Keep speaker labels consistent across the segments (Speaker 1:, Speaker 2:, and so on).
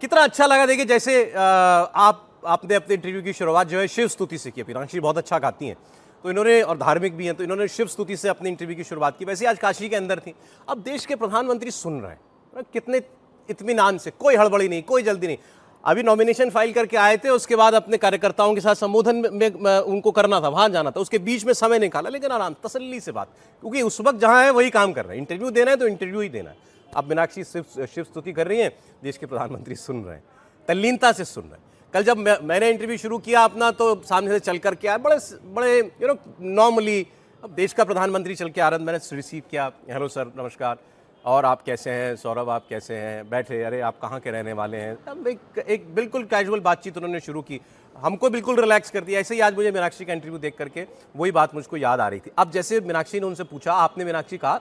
Speaker 1: कितना अच्छा लगा। देखिए जैसे आपने अपने इंटरव्यू की शुरुआत जो है शिव स्तुति से की। मीनाक्षी बहुत अच्छा गाती हैं, तो इन्होंने, और धार्मिक भी हैं, तो इन्होंने शिव स्तुति से अपनी इंटरव्यू की शुरुआत की। वैसे आज काशी के अंदर थी, अब देश के प्रधानमंत्री सुन रहे हैं, कितने इत्मीनान से, कोई हड़बड़ी नहीं, कोई जल्दी नहीं। अभी नॉमिनेशन फाइल करके आए थे, उसके बाद अपने कार्यकर्ताओं के साथ संबोधन में उनको करना था, वहां जाना था, उसके बीच में समय निकाला, लेकिन आराम तसल्ली से बात, क्योंकि उस वक्त जहां है वही काम कर रहे हैं। इंटरव्यू देना है तो इंटरव्यू ही देना है। अब मीनाक्षी शिव स्तुति कर रही हैं, देश के प्रधानमंत्री सुन रहे हैं, तल्लीनता से सुन रहे हैं। कल जब मैंने इंटरव्यू शुरू किया अपना, तो सामने से चल करके आए, बड़े बड़े नॉर्मली। अब देश का प्रधानमंत्री चल के आ रहा, मैंने रिसीव किया, हेलो सर, नमस्कार, और आप कैसे हैं, सौरभ आप कैसे हैं, बैठे, अरे आप कहाँ के रहने वाले हैं। अब एक बिल्कुल कैजुअल बातचीत उन्होंने शुरू की, हमको बिल्कुल रिलैक्स कर दिया। ऐसे ही आज मुझे मीनाक्षी का इंटरव्यू देख करके वही बात मुझको याद आ रही थी। अब जैसे मीनाक्षी ने उनसे पूछा, आपने मीनाक्षी कहा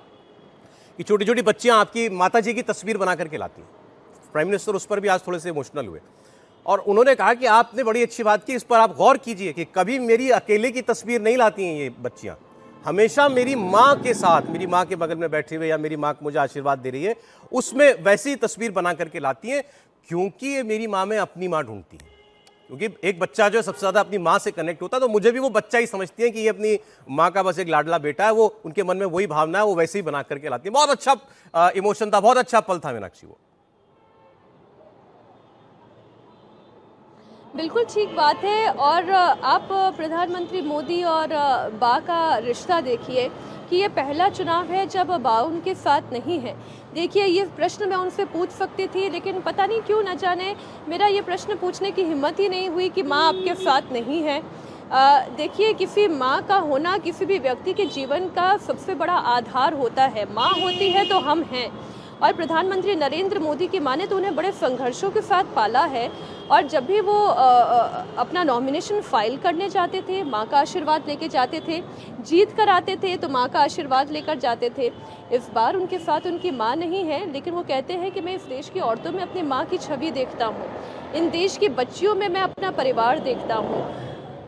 Speaker 1: कि छोटी छोटी बच्चियाँ आपकी माता जी की तस्वीर बना करके लाती हैं, प्राइम मिनिस्टर उस पर भी आज थोड़े से इमोशनल हुए, और उन्होंने कहा कि आपने बड़ी अच्छी बात की, इस पर आप गौर कीजिए कि कभी मेरी अकेले की तस्वीर नहीं लाती हैं ये बच्चियाँ, हमेशा मेरी माँ के साथ, मेरी माँ के बगल में बैठे हुए, या मेरी माँ मुझे आशीर्वाद दे रही है, उसमें वैसी तस्वीर बना करके लाती हैं, क्योंकि ये मेरी माँ में अपनी माँ ढूंढती है। क्योंकि एक बच्चा जो है सबसे ज़्यादा अपनी माँ से कनेक्ट होता है, तो मुझे भी वो बच्चा ही समझती है कि ये अपनी माँ का बस एक लाडला बेटा है, वो उनके मन में वही भावना है, वो वैसे ही बना करके लाती है। बहुत अच्छा इमोशन था, बहुत अच्छा पल था मीनाक्षी वो।
Speaker 2: बिल्कुल ठीक बात है। और आप प्रधानमंत्री मोदी और बा का रिश्ता देखिए कि ये पहला चुनाव है जब बा उनके साथ नहीं है। देखिए, ये प्रश्न मैं उनसे पूछ सकती थी, लेकिन पता नहीं क्यों, न जाने मेरा ये प्रश्न पूछने की हिम्मत ही नहीं हुई कि माँ आपके साथ नहीं है। देखिए, किसी माँ का होना किसी भी व्यक्ति के जीवन का सबसे बड़ा आधार होता है। माँ होती है तो हम हैं, और प्रधानमंत्री नरेंद्र मोदी की माँ ने तो उन्हें बड़े संघर्षों के साथ पाला है। और जब भी वो अपना नॉमिनेशन फाइल करने जाते थे, माँ का आशीर्वाद लेके जाते थे, जीत कर आते थे तो माँ का आशीर्वाद लेकर जाते थे। इस बार उनके साथ उनकी माँ नहीं है, लेकिन वो कहते हैं कि मैं इस देश की औरतों में अपनी माँ की छवि देखता हूँ, इन देश की बच्चियों में मैं अपना परिवार देखता हूँ।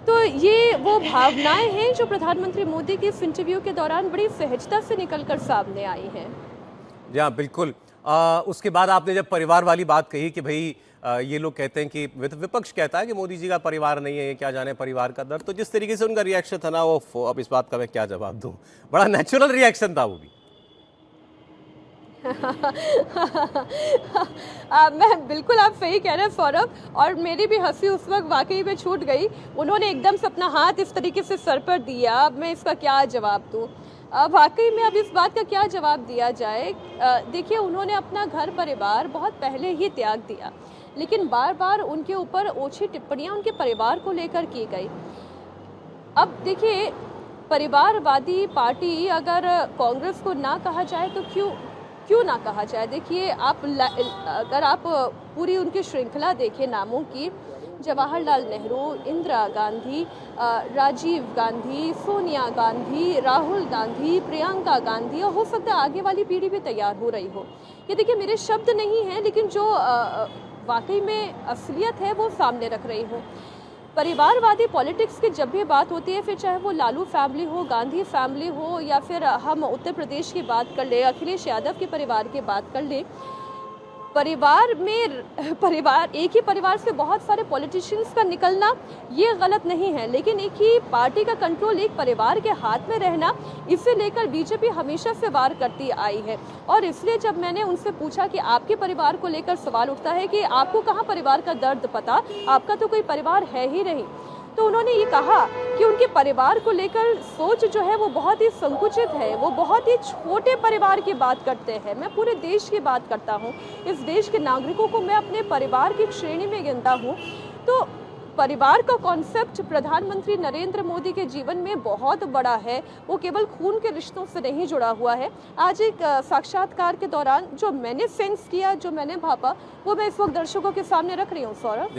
Speaker 2: तो ये वो भावनाएं हैं जो प्रधानमंत्री मोदी के इस इंटरव्यू के दौरान बड़ी सहजता से निकल कर सामने आई हैं।
Speaker 1: जी हाँ, बिल्कुल। उसके बाद आपने जब परिवार वाली बात कही कि भाई ये लोग कहते हैं कि विपक्ष कहता है कि मोदी जी का परिवार नहीं है, ये क्या जाने परिवार का दर्द, तो जिस तरीके से उनका रिएक्शन था ना, वो अब इस बात का मैं क्या जवाब दूं, बड़ा नेचुरल रिएक्शन था वो भी।
Speaker 2: मैं बिल्कुल, आप सही कह रहे हैं सौरभ, और मेरी भी हंसी उस वक्त वाकई में छूट गई। उन्होंने एकदम से अपना हाथ इस तरीके से सर पर दिया, अब मैं इसका क्या जवाब दूं। वाकई में अब इस बात का क्या जवाब दिया जाए। देखिए, उन्होंने अपना घर परिवार बहुत पहले ही त्याग दिया, लेकिन बार बार उनके ऊपर ओछी टिप्पणियां उनके परिवार को लेकर की गई। अब देखिए, परिवारवादी पार्टी अगर कांग्रेस को ना कहा जाए तो क्यों ना कहा जाए। देखिए, अगर आप पूरी उनकी श्रृंखला देखें नामों की, जवाहरलाल नेहरू, इंदिरा गांधी, राजीव गांधी, सोनिया गांधी, राहुल गांधी, प्रियंका गांधी, और हो सकता है आगे वाली पीढ़ी भी तैयार हो रही हो। ये देखिए, मेरे शब्द नहीं हैं, लेकिन जो वाकई में असलियत है वो सामने रख रही हूँ। परिवारवादी पॉलिटिक्स की जब भी बात होती है, फिर चाहे वो लालू फैमिली हो, गांधी फैमिली हो, या फिर हम उत्तर प्रदेश की बात कर ले, अखिलेश यादव के परिवार की बात कर ले, परिवार एक ही परिवार से बहुत सारे पॉलिटिशियंस का निकलना ये गलत नहीं है, लेकिन एक ही पार्टी का कंट्रोल एक परिवार के हाथ में रहना, इसे लेकर बीजेपी हमेशा से वार करती आई है। और इसलिए जब मैंने उनसे पूछा कि आपके परिवार को लेकर सवाल उठता है कि आपको कहाँ परिवार का दर्द पता, आपका तो कोई परिवार है ही नहीं, तो उन्होंने ये कहा कि उनके परिवार को लेकर सोच जो है वो बहुत ही संकुचित है, वो बहुत ही छोटे परिवार की बात करते हैं। मैं पूरे देश की बात करता हूँ, इस देश के नागरिकों को मैं अपने परिवार की श्रेणी में गिनता हूँ। तो परिवार का कॉन्सेप्ट प्रधानमंत्री नरेंद्र मोदी के जीवन में बहुत बड़ा है, वो केवल खून के रिश्तों से नहीं जुड़ा हुआ है। आज एक साक्षात्कार के दौरान जो मैंने सेंस किया, जो मैंने भापा, वो मैं इस वक्त दर्शकों के सामने रख रही हूँ सौरभ।